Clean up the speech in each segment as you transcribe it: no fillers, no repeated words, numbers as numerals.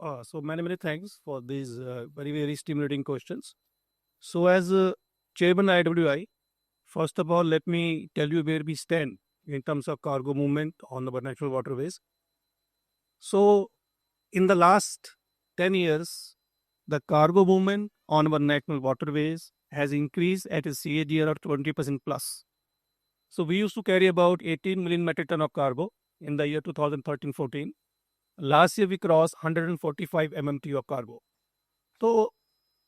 So many thanks for these very stimulating questions. So as Chairman IWI, first of all, let me tell you where we stand in terms of cargo movement on the national waterways. So in the last 10 years, the cargo movement on our national waterways has increased at a CAGR of 20% plus. So we used to carry about 18 million metric ton of cargo in the year 2013-14. Last year we crossed 145 MMT of cargo. So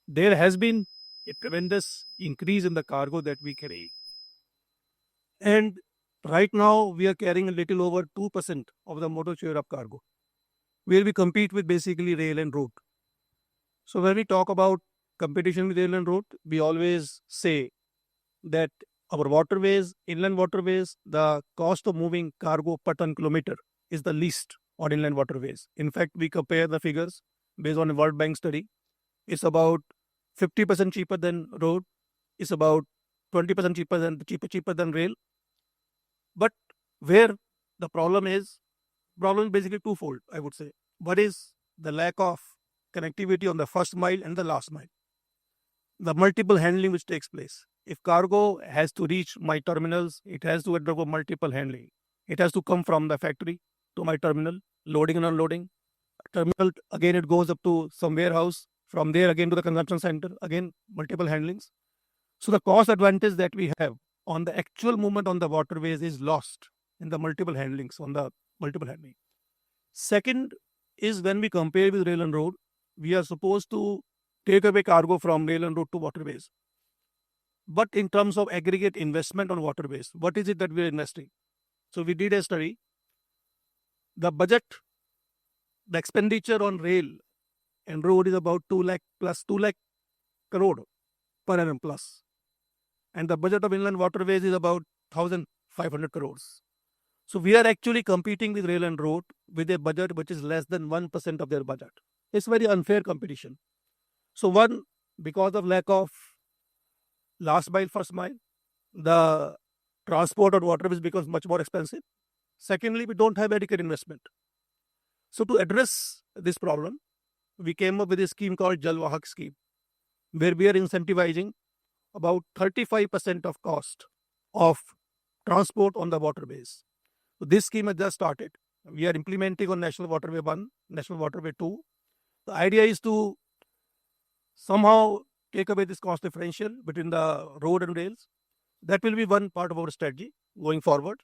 there has been a tremendous increase in the cargo that we carry. And right now we are carrying a little over 2% of the motor share of cargo, where we compete with basically rail and road. So when we talk about competition with rail and road, we always say that our waterways, inland waterways, the cost of moving cargo per ton kilometer is the least on inland waterways. In fact, we compare the figures based on a World Bank study. It's about 50% cheaper than road. It's about 20% cheaper than rail. But where the problem is basically twofold, I would say. One is the lack of connectivity on the first mile and the last mile. The multiple handling which takes place. If cargo has to reach my terminals, it has to undergo multiple handling. It has to come from the factory to my terminal, loading and unloading. Terminal, again, it goes up to some warehouse. From there, again, to the consumption center. Again, multiple handlings. So the cost advantage that we have on the actual movement on the waterways is lost in the multiple handlings, on the multiple handling. Second is when we compare with rail and road, we are supposed to take away cargo from rail and road to waterways. But in terms of aggregate investment on waterways, what is it that we are investing? So we did a study. The budget, the expenditure on rail and road is about 2 lakh plus 2 lakh crore per annum plus. And the budget of inland waterways is about 1,500 crores. So we are actually competing with rail and road with a budget which is less than 1% of their budget. It's very unfair competition. So one, because of lack of last mile, first mile, the transport on waterways becomes much more expensive. Secondly, we don't have adequate investment. So to address this problem, we came up with a scheme called Jalwahak scheme, where we are incentivizing about 35% of cost of transport on the waterways. So this scheme has just started. We are implementing on National Waterway 1, National Waterway 2. The idea is to somehow take away this cost differential between the road and rails. That will be one part of our strategy going forward.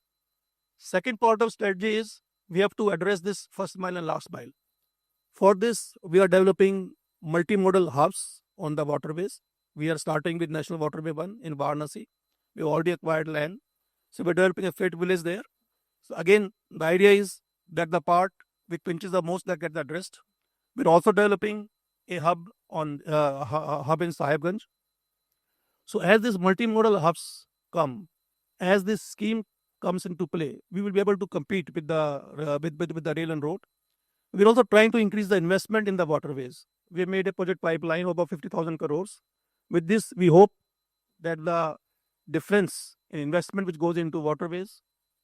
Second part of strategy is we have to address this first mile and last mile. For this, we are developing multimodal hubs on the waterways. We are starting with National Waterway 1 in Varanasi. We already acquired land. So we're developing a freight village there. So again, the idea is that the part which pinches the most that gets addressed. We're also developing a hub in Sahibganj. So as these multimodal hubs come, as this scheme comes into play, we will be able to compete with the rail and road. We're also trying to increase the investment in the waterways. We have made a project pipeline of about 50,000 crores. With this, we hope that the difference in investment which goes into waterways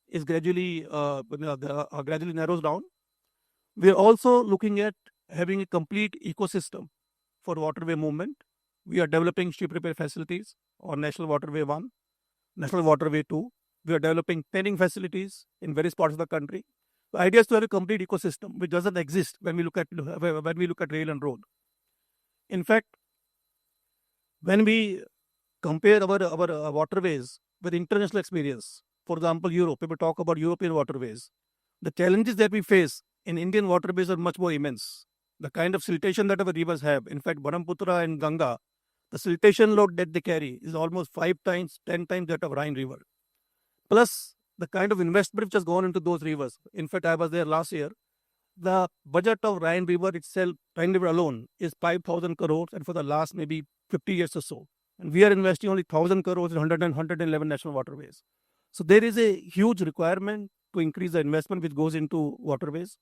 is gradually narrows down. We are also looking at having a complete ecosystem for waterway movement. We are developing ship repair facilities on National Waterway 1, National Waterway 2. We are developing training facilities in various parts of the country. The idea is to have a complete ecosystem which doesn't exist when we look at rail and road. In fact, when we compare our waterways with international experience, for example, Europe, if we talk about European waterways, the challenges that we face in Indian waterways are much more immense. The kind of siltation that our rivers have, in fact, Brahmaputra and Ganga, the siltation load that they carry is almost 5 times, 10 times that of Rhine River. Plus, the kind of investment which has gone into those rivers. In fact, I was there last year. The budget of Rhine River itself, Rhine River alone, is 5,000 crores, and for the last maybe 50 years or so. And we are investing only 1,000 crores in 111 national waterways. So there is a huge requirement to increase the investment which goes into waterways.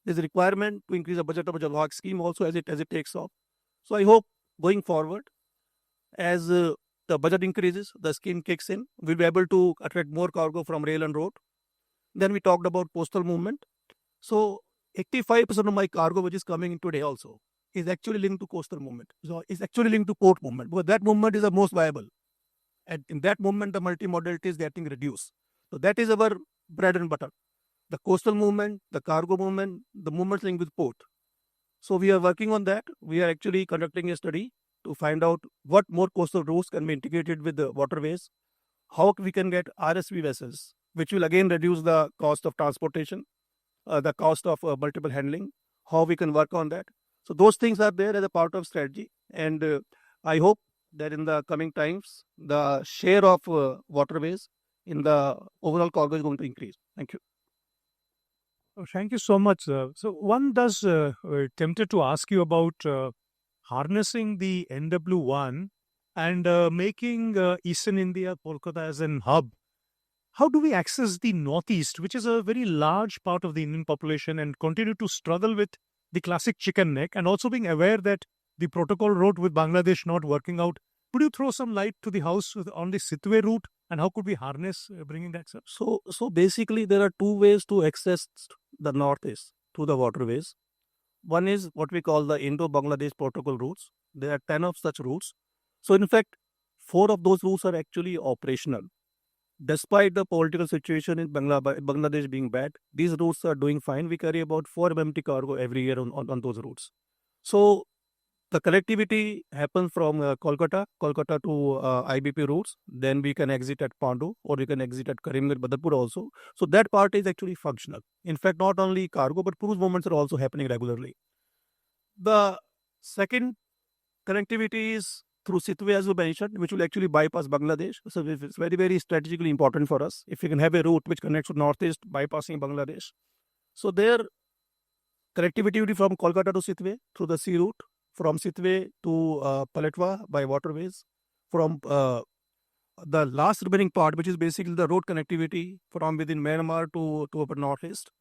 There's a requirement to increase the budget of a Jalwahak scheme also as it takes off. So I hope going forward, as the budget increases, the scheme kicks in, we'll be able to attract more cargo from rail and road. Then we talked about postal movement. So 85% of my cargo, which is coming in today also, is actually linked to coastal movement. So it's actually linked to port movement, because that movement is the most viable. And in that movement, the multimodality is getting reduced. So that is our bread and butter. The coastal movement, the cargo movement, the movement linked with port. So we are working on that. We are actually conducting a study to find out what more coastal routes can be integrated with the waterways, how we can get RSV vessels, which will again reduce the cost of transportation, the cost of multiple handling, how we can work on that. So those things are there as a part of strategy. And I hope that in the coming times, the share of waterways in the overall cargo is going to increase. Thank you. Oh, thank you so much. So one does tempted to ask you about harnessing the NW1 and making Eastern India, Kolkata as an hub. How do we access the Northeast, which is a very large part of the Indian population, and continue to struggle with the classic chicken neck, and also being aware that the protocol route with Bangladesh not working out? Could you throw some light to the house on the Sitwe route, and how could we harness bringing that, sir? So basically, there are two ways to access the Northeast through the waterways. One is what we call the Indo-Bangladesh protocol routes. There are 10 of such routes. So in fact, 4 of those routes are actually operational. Despite the political situation in Bangladesh being bad, these routes are doing fine. We carry about 4 MMT cargo every year on those routes. So the connectivity happens from Kolkata to IBP routes. Then we can exit at Pandu, or we can exit at Karimnagar, Badapur also. So that part is actually functional. In fact, not only cargo, but cruise movements are also happening regularly. The second connectivity is through Sitwe, as you mentioned, which will actually bypass Bangladesh. So it's very, very strategically important for us if we can have a route which connects to Northeast, bypassing Bangladesh. So there, connectivity will be from Kolkata to Sitwe through the sea route, from Sitwe to Paletwa by waterways, from the last remaining part, which is basically the road connectivity from within Myanmar to upper Northeast.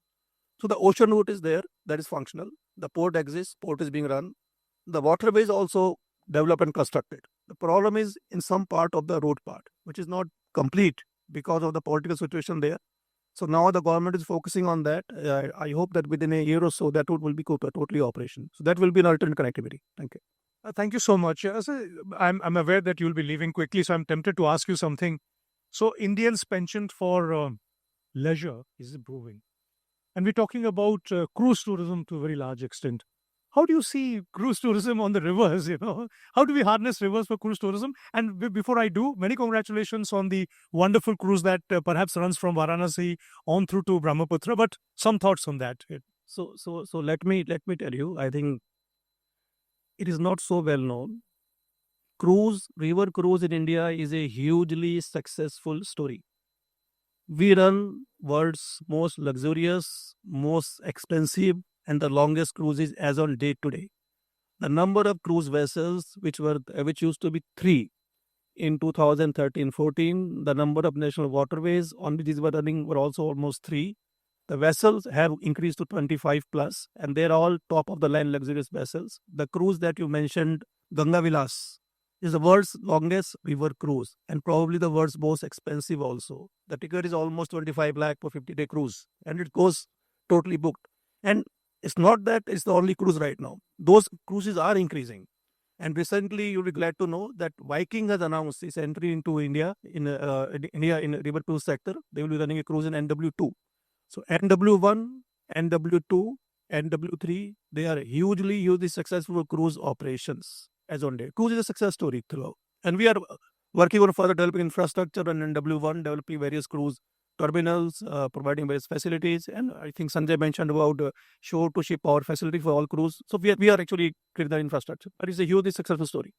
So the ocean route is there, that is functional. The port exists, port is being run. The waterways also developed and constructed. The problem is in some part of the road part, which is not complete because of the political situation there. So now the government is focusing on that. I hope that within a year or so, that route will be totally operational. So that will be an alternate connectivity. Thank you. Thank you so much. So I'm aware that you'll be leaving quickly, so I'm tempted to ask you something. So Indians' penchant for leisure is improving, and we're talking about cruise tourism to a very large extent. How do you see cruise tourism on the rivers? How do we harness rivers for cruise tourism? And before I do, many congratulations on the wonderful cruise that perhaps runs from Varanasi on through to Brahmaputra. But some thoughts on that. So let me tell you. I think it is not so well known. River cruise in India is a hugely successful story. We run world's most luxurious, most expensive, and the longest cruises as on date today. The number of cruise vessels, which used to be 3 in 2013-14, the number of national waterways on which these were running were also almost 3. The vessels have increased to 25 plus, and they're all top of the line luxurious vessels. The cruise that you mentioned, Ganga Vilas, is the world's longest river cruise and probably the world's most expensive also. The ticket is almost 25 lakh for 50-day cruise, and it goes totally booked. And it's not that it's the only cruise right now. Those cruises are increasing. And recently, you'll be glad to know that Viking has announced its entry into India in river cruise sector. They will be running a cruise in NW2. So NW1, NW2, NW3, they are hugely successful cruise operations as on day. Cruise is a success story throughout. And we are working on further developing infrastructure on NW1, developing various cruise terminals, providing various facilities. And I think Sanjay mentioned about shore-to-ship power facility for all cruise. So we are actually creating the infrastructure. But it's a hugely successful story.